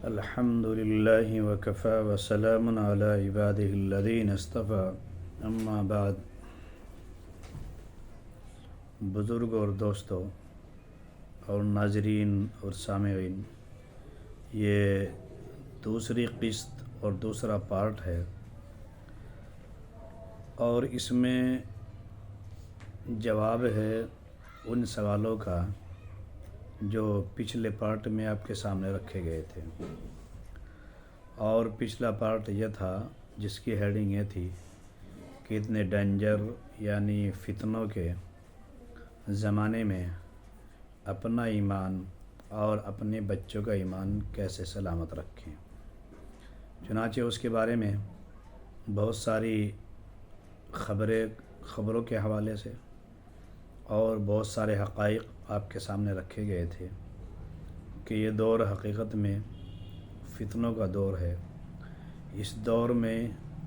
الحمد للہ وکفى وسلام علی عبادہ الذین اصطفى اما بعد۔ بزرگ اور دوستوں اور ناظرین اور سامعین، یہ دوسری قسط اور دوسرا پارٹ ہے، اور اس میں جواب ہے ان سوالوں کا جو پچھلے پارٹ میں آپ کے سامنے رکھے گئے تھے۔ اور پچھلا پارٹ یہ تھا جس کی ہیڈنگ یہ تھی کہ اتنے ڈینجر یعنی فتنوں کے زمانے میں اپنا ایمان اور اپنے بچوں کا ایمان کیسے سلامت رکھیں۔ چنانچہ اس کے بارے میں بہت ساری خبروں کے حوالے سے اور بہت سارے حقائق آپ کے سامنے رکھے گئے تھے کہ یہ دور حقیقت میں فتنوں کا دور ہے۔ اس دور میں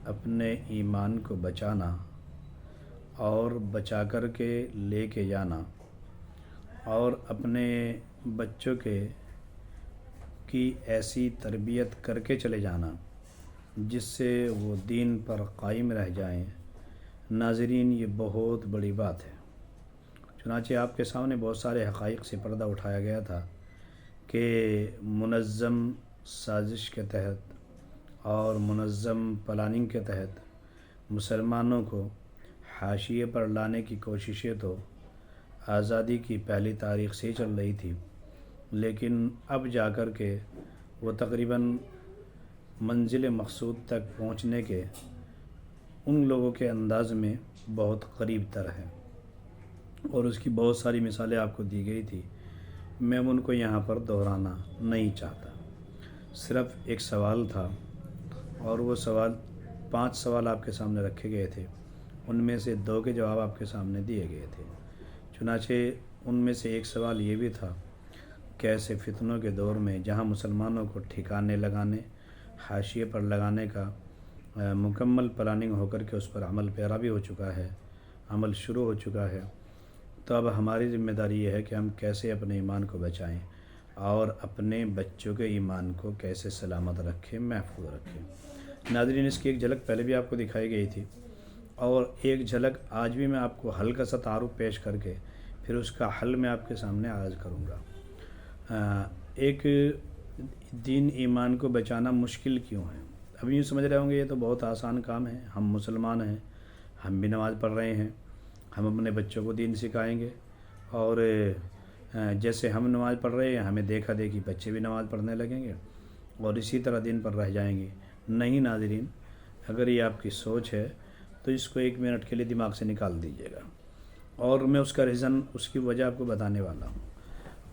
اپنے ایمان کو بچانا اور بچا کر کے لے کے جانا اور اپنے بچوں کی ایسی تربیت کر کے چلے جانا جس سے وہ دین پر قائم رہ جائیں، ناظرین یہ بہت بڑی بات ہے۔ چنانچہ آپ کے سامنے بہت سارے حقائق سے پردہ اٹھایا گیا تھا کہ منظم سازش کے تحت اور منظم پلاننگ کے تحت مسلمانوں کو حاشیے پر لانے کی کوششیں تو آزادی کی پہلی تاریخ سے ہی چل رہی تھی، لیکن اب جا کر کے وہ تقریباً منزل مقصود تک پہنچنے کے ان لوگوں کے انداز میں بہت قریب تر ہے، اور اس کی بہت ساری مثالیں آپ کو دی گئی تھی۔ میں ان کو یہاں پر دہرانا نہیں چاہتا، صرف ایک سوال تھا، اور وہ 5 سوال آپ کے سامنے رکھے گئے تھے، ان میں سے 2 کے جواب آپ کے سامنے دیے گئے تھے۔ چنانچہ ان میں سے ایک سوال یہ بھی تھا کہ ایسے فتنوں کے دور میں جہاں مسلمانوں کو ٹھکانے لگانے، حاشیے پر لگانے کا مکمل پلاننگ ہو کر کے اس پر عمل پیرا بھی ہو چکا ہے، عمل شروع ہو چکا ہے، تو اب ہماری ذمہ داری یہ ہے کہ ہم کیسے اپنے ایمان کو بچائیں اور اپنے بچوں کے ایمان کو کیسے سلامت رکھیں، محفوظ رکھیں۔ ناظرین، اس کی ایک جھلک پہلے بھی آپ کو دکھائی گئی تھی، اور ایک جھلک آج بھی میں آپ کو ہلکا سا تعارف پیش کر کے پھر اس کا حل میں آپ کے سامنے عرض کروں گا۔ ایک دین ایمان کو بچانا مشکل کیوں ہے؟ اب یوں سمجھ رہے ہوں گے یہ تو بہت آسان کام ہے، ہم مسلمان ہیں، ہم بھی نماز پڑھ رہے ہیں، ہم اپنے بچوں کو دین سکھائیں گے، اور جیسے ہم نماز پڑھ رہے ہیں ہمیں دیکھا دیکھی بچے بھی نماز پڑھنے لگیں گے اور اسی طرح دین پر رہ جائیں گے۔ نہیں ناظرین، اگر یہ آپ کی سوچ ہے تو اس کو 1 منٹ کے لیے دماغ سے نکال دیجیے گا، اور میں اس کا ریزن، اس کی وجہ آپ کو بتانے والا ہوں۔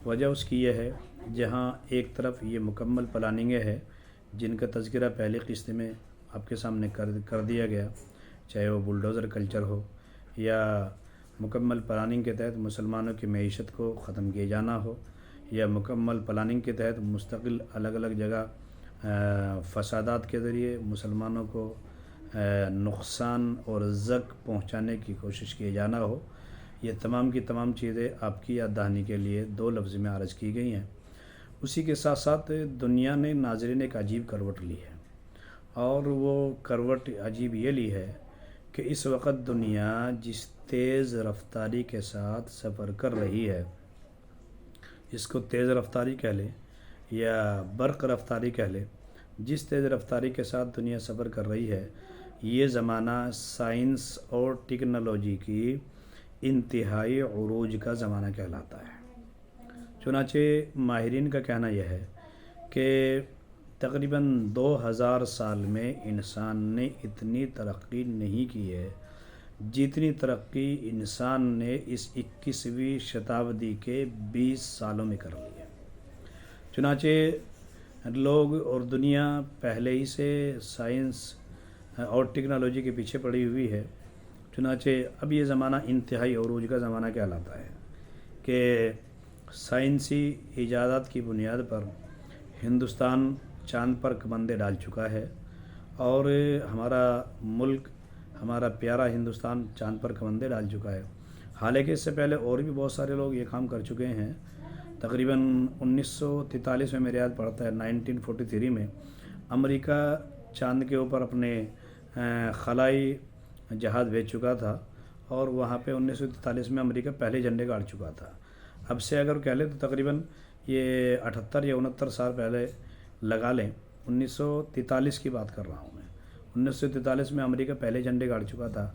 وجہ اس کی یہ ہے، جہاں ایک طرف یہ مکمل پلاننگیں ہے جن کا تذکرہ پہلی قسط میں آپ کے سامنے کر دیا گیا، چاہے وہ بلڈوزر کلچر ہو یا مکمل پلاننگ کے تحت مسلمانوں کی معیشت کو ختم کیے جانا ہو، یا مکمل پلاننگ کے تحت مستقل الگ الگ جگہ فسادات کے ذریعے مسلمانوں کو نقصان اور زگ پہنچانے کی کوشش کیے جانا ہو، یہ تمام کی تمام چیزیں آپ کی یاد دہانی کے لیے 2 لفظ میں عرض کی گئی ہیں۔ اسی کے ساتھ ساتھ دنیا نے ناظرین ایک عجیب کروٹ لی ہے، اور وہ کروٹ عجیب یہ لی ہے کہ اس وقت دنیا جس تیز رفتاری کے ساتھ سفر کر رہی ہے، اس کو تیز رفتاری کہہ لیں یا برق رفتاری کہہ لیں، جس تیز رفتاری کے ساتھ دنیا سفر کر رہی ہے، یہ زمانہ سائنس اور ٹیکنالوجی کی انتہائی عروج کا زمانہ کہلاتا ہے۔ چنانچہ ماہرین کا کہنا یہ ہے کہ تقریباً 2000 سال میں انسان نے اتنی ترقی نہیں کی ہے جتنی ترقی انسان نے اس 21ویں شتابدی کے 20 سالوں میں کر لی ہے۔ چنانچہ لوگ اور دنیا پہلے ہی سے سائنس اور ٹیکنالوجی کے پیچھے پڑی ہوئی ہے، چنانچہ اب یہ زمانہ انتہائی عروج کا زمانہ کہلاتا ہے کہ سائنسی ایجادات کی بنیاد پر ہندوستان چاند پر کمندیں ڈال چکا ہے، اور ہمارا ملک، ہمارا پیارا ہندوستان چاند پر کمندیں ڈال چکا ہے۔ حالانکہ اس سے پہلے اور بھی بہت سارے لوگ یہ کام کر چکے ہیں، تقریباً 1943 میں میرے یاد پڑتا ہے 1943 میں امریکہ چاند کے اوپر اپنے خلائی جہاز بھیج چکا تھا، اور وہاں پہ 1943 میں امریکہ پہلے جھنڈے گاڑ چکا تھا۔ اب سے اگر کہہ لیں تو تقریباً یہ 78 یا 69 سال پہلے لگا لیں، 1943 کی بات کر رہا ہوں میں۔ 1943 میں امریکہ پہلے جھنڈے گاڑ چکا تھا،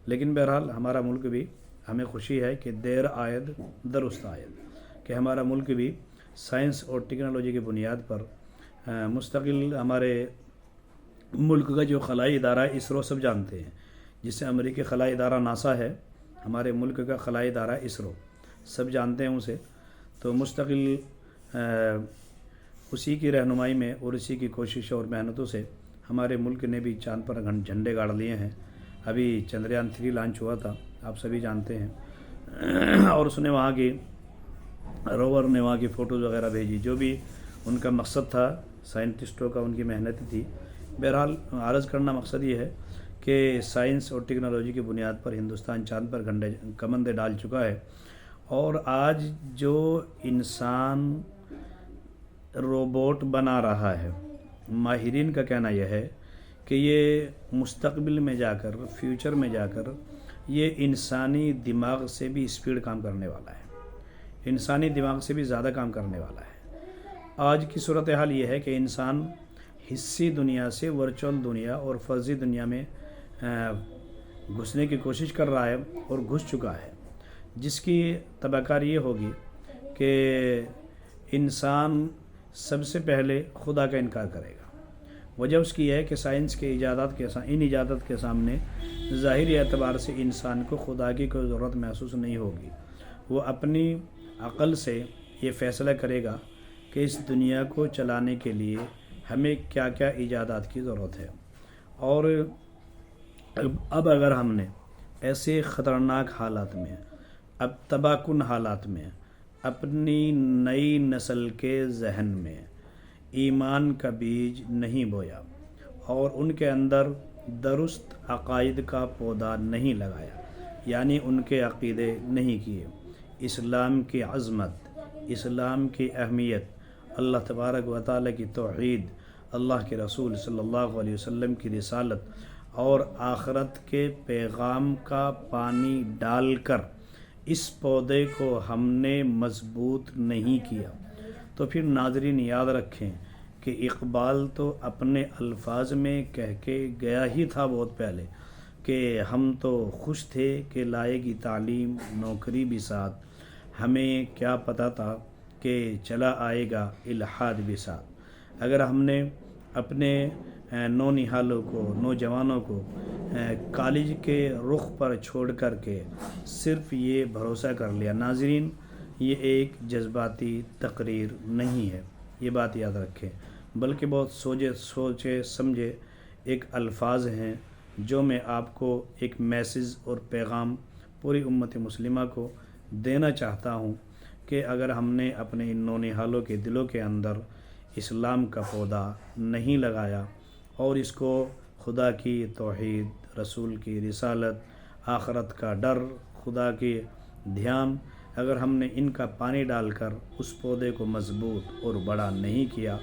لیکن بہرحال ہمارا ملک بھی، ہمیں خوشی ہے کہ دیر آید درست آید، کہ ہمارا ملک بھی سائنس اور ٹیکنالوجی کی بنیاد پر مستقل، ہمارے ملک کا جو خلائی ادارہ ہے اسرو سب جانتے ہیں، جس سے امریکی خلائی ادارہ ناسا ہے، ہمارے ملک کا خلائی ادارہ اسرو سب جانتے ہیں اسے، تو مستقل اسی کی رہنمائی میں اور اسی کی کوشش اور محنتوں سے ہمارے ملک نے بھی چاند پر جھنڈے گاڑ لیے ہیں۔ ابھی چندریان 3 لانچ ہوا تھا، آپ سبھی جانتے ہیں، اور اس نے وہاں کی روور نے وہاں کی فوٹوز وغیرہ بھیجی، جو بھی ان کا مقصد تھا، سائنٹسٹوں کا ان کی محنت تھی۔ بہرحال عرض کرنا مقصد یہ ہے کہ سائنس اور ٹیکنالوجی کی بنیاد پر ہندوستان چاند پر کمندیں ڈال چکا ہے، اور آج جو انسان روبوٹ بنا رہا ہے، ماہرین کا کہنا یہ ہے کہ یہ مستقبل میں جا کر، فیوچر میں جا کر، یہ انسانی دماغ سے بھی اسپیڈ کام کرنے والا ہے، انسانی دماغ سے بھی زیادہ کام کرنے والا ہے۔ آج کی صورتحال یہ ہے کہ انسان حصی دنیا سے ورچوئل دنیا اور فرضی دنیا میں گھسنے کی کوشش کر رہا ہے اور گھس چکا ہے، جس کی طبع کاری یہ ہوگی کہ انسان سب سے پہلے خدا کا انکار کرے گا۔ وجہ اس کی ہے کہ سائنس کے ان ایجادات کے سامنے ظاہری اعتبار سے انسان کو خدا کی کوئی ضرورت محسوس نہیں ہوگی۔ وہ اپنی عقل سے یہ فیصلہ کرے گا کہ اس دنیا کو چلانے کے لیے ہمیں کیا کیا ایجادات کی ضرورت ہے، اور اب اگر ہم نے ایسے خطرناک حالات میں، اب تباہ کن حالات میں اپنی نئی نسل کے ذہن میں ایمان کا بیج نہیں بویا اور ان کے اندر درست عقائد کا پودا نہیں لگایا، یعنی ان کے عقیدے نہیں کیے، اسلام کی عظمت، اسلام کی اہمیت، اللہ تبارک و تعالیٰ کی توحید، اللہ کے رسول صلی اللہ علیہ وسلم کی رسالت اور آخرت کے پیغام کا پانی ڈال کر اس پودے کو ہم نے مضبوط نہیں کیا، تو پھر ناظرین یاد رکھیں کہ اقبال تو اپنے الفاظ میں کہہ کے گیا ہی تھا بہت پہلے کہ ہم تو خوش تھے کہ لائے گی تعلیم نوکری بھی ساتھ، ہمیں کیا پتہ تھا کہ چلا آئے گا الحاد بھی ساتھ۔ اگر ہم نے اپنے نونہالوں کو، نوجوانوں کو کالج کے رخ پر چھوڑ کر کے صرف یہ بھروسہ کر لیا، ناظرین یہ ایک جذباتی تقریر نہیں ہے، یہ بات یاد رکھیں، بلکہ بہت سوچے سمجھے ایک الفاظ ہیں جو میں آپ کو ایک میسج اور پیغام پوری امت مسلمہ کو دینا چاہتا ہوں کہ اگر ہم نے اپنے ان نونہالوں کے دلوں کے اندر اسلام کا پودا نہیں لگایا اور اس کو خدا کی توحید، رسول کی رسالت، آخرت کا ڈر، خدا کی دھیان، اگر ہم نے ان کا پانی ڈال کر اس پودے کو مضبوط اور بڑا نہیں کیا،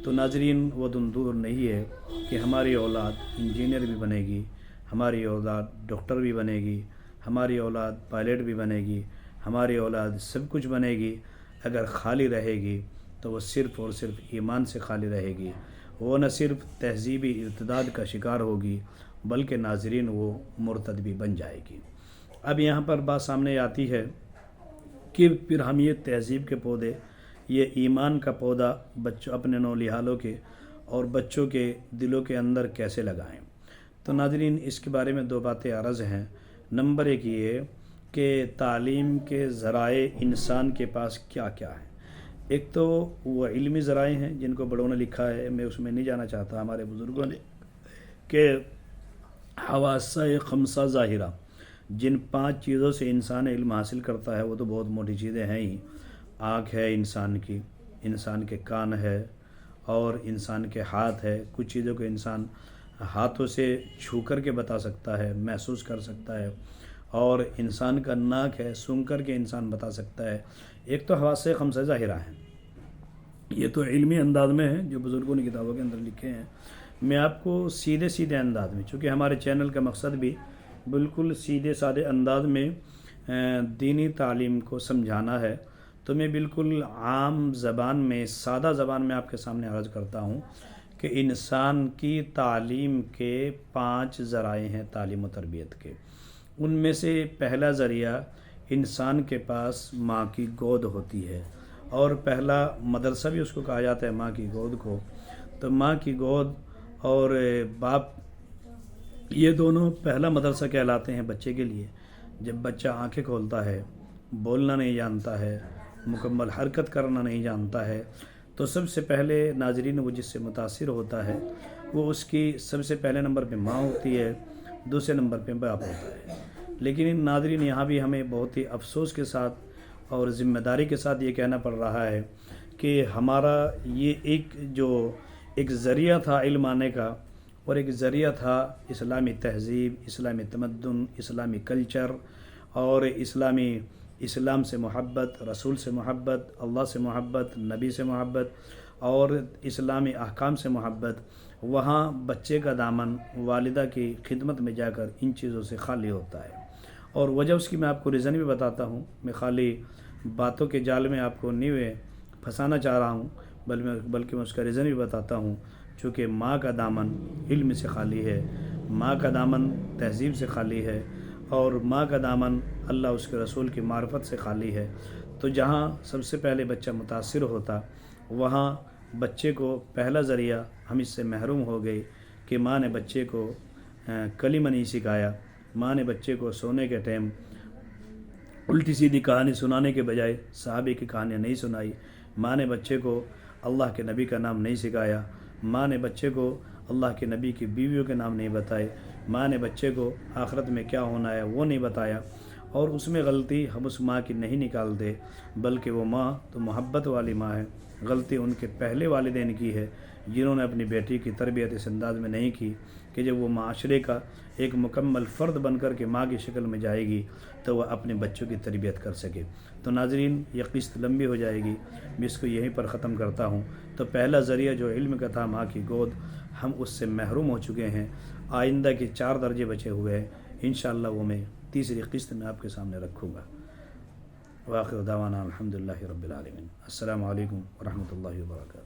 تو ناظرین وہ دن دور نہیں ہے کہ ہماری اولاد انجینئر بھی بنے گی، ہماری اولاد ڈاکٹر بھی بنے گی، ہماری اولاد پائلٹ بھی بنے گی، ہماری اولاد سب کچھ بنے گی۔ اگر خالی رہے گی تو وہ صرف اور صرف ایمان سے خالی رہے گی، وہ نہ صرف تہذیبی ارتداد کا شکار ہوگی بلکہ ناظرین وہ مرتد بھی بن جائے گی۔ اب یہاں پر بات سامنے آتی ہے کہ پھر ہم یہ تہذیب کے پودے، یہ ایمان کا پودا بچوں، اپنے نونہالوں کے اور بچوں کے دلوں کے اندر کیسے لگائیں؟ تو ناظرین اس کے بارے میں 2 باتیں عرض ہیں۔ نمبر 1 یہ کہ تعلیم کے ذرائع انسان کے پاس کیا کیا ہیں۔ ایک تو وہ علمی ذرائع ہیں جن کو بڑوں نے لکھا ہے، میں اس میں نہیں جانا چاہتا، ہمارے بزرگوں نے، کہ حواسہ خمسہ ظاہرہ، جن 5 چیزوں سے انسان علم حاصل کرتا ہے، وہ تو بہت موٹی چیزیں ہیں ہی۔ آنکھ ہے انسان کی، انسان کے کان ہے، اور انسان کے ہاتھ ہے، کچھ چیزوں کو انسان ہاتھوں سے چھو کر کے بتا سکتا ہے، محسوس کر سکتا ہے، اور انسان کا ناک ہے، سونگھ کر کے انسان بتا سکتا ہے۔ ایک تو حواس خمسہ ظاہرہ ہیں، یہ تو علمی انداز میں ہے جو بزرگوں نے کتابوں کے اندر لکھے ہیں۔ میں آپ کو سیدھے سیدھے انداز میں، چونکہ ہمارے چینل کا مقصد بھی بالکل سیدھے سادے انداز میں دینی تعلیم کو سمجھانا ہے، تو میں بالکل عام زبان میں، سادہ زبان میں آپ کے سامنے عرض کرتا ہوں کہ انسان کی تعلیم کے 5 ذرائع ہیں تعلیم و تربیت کے۔ ان میں سے پہلا ذریعہ انسان کے پاس ماں کی گود ہوتی ہے، اور پہلا مدرسہ بھی اس کو کہا جاتا ہے ماں کی گود کو۔ تو ماں کی گود اور باپ، یہ دونوں پہلا مدرسہ کہلاتے ہیں بچے کے لیے۔ جب بچہ آنکھیں کھولتا ہے، بولنا نہیں جانتا ہے، مکمل حرکت کرنا نہیں جانتا ہے، تو سب سے پہلے ناظرین وہ جس سے متاثر ہوتا ہے وہ اس کی سب سے پہلے نمبر پہ ماں ہوتی ہے، دوسرے نمبر پہ باپ ہوتا ہے۔ لیکن ناظرین یہاں بھی ہمیں بہت ہی افسوس کے ساتھ اور ذمہ داری کے ساتھ یہ کہنا پڑ رہا ہے کہ ہمارا یہ ایک ذریعہ تھا علم آنے کا، اور ایک ذریعہ تھا اسلامی تہذیب، اسلامی تمدن، اسلامی کلچر، اور اسلام سے محبت، رسول سے محبت، اللہ سے محبت، نبی سے محبت، اور اسلامی احکام سے محبت۔ وہاں بچے کا دامن والدہ کی خدمت میں جا کر ان چیزوں سے خالی ہوتا ہے، اور وجہ اس کی میں آپ کو ریزن بھی بتاتا ہوں۔ میں خالی باتوں کے جال میں آپ کو نہیں پھنسانا چاہ رہا ہوں، بلکہ میں اس کا ریزن بھی بتاتا ہوں۔ چونکہ ماں کا دامن علم سے خالی ہے، ماں کا دامن تہذیب سے خالی ہے، اور ماں کا دامن اللہ اس کے رسول کی معرفت سے خالی ہے۔ تو جہاں سب سے پہلے بچہ متاثر ہوتا، وہاں بچے کو پہلا ذریعہ ہم اس سے محروم ہو گئے کہ ماں نے بچے کو کلمہ نہیں سکھایا، ماں نے بچے کو سونے کے ٹائم الٹی سیدھی کہانی سنانے کے بجائے صحابے کی کہانیاں نہیں سنائی، ماں نے بچے کو اللہ کے نبی کا نام نہیں سکھایا، ماں نے بچے کو اللہ کے نبی کی بیویوں کے نام نہیں بتائے، ماں نے بچے کو آخرت میں کیا ہونا ہے وہ نہیں بتایا۔ اور اس میں غلطی ہم اس ماں کی نہیں نکالتے، بلکہ وہ ماں تو محبت والی ماں ہے، غلطی ان کے پہلے والدین کی ہے جنہوں نے اپنی بیٹی کی تربیت اس انداز میں نہیں کی کہ جب وہ معاشرے کا ایک مکمل فرد بن کر کے ماں کی شکل میں جائے گی تو وہ اپنے بچوں کی تربیت کر سکے۔ تو ناظرین یہ قسط لمبی ہو جائے گی، میں اس کو یہیں پر ختم کرتا ہوں۔ تو پہلا ذریعہ جو علم کا تھا ماں کی گود، ہم اس سے محروم ہو چکے ہیں۔ آئندہ کے 4 درجے بچے ہوئے ہیں، انشاءاللہ وہ میں تیسری قسط میں آپ کے سامنے رکھوں گا۔ وآخر دعوانا الحمدللہ رب العالمین۔ السلام علیکم ورحمۃ اللہ وبرکاتہ۔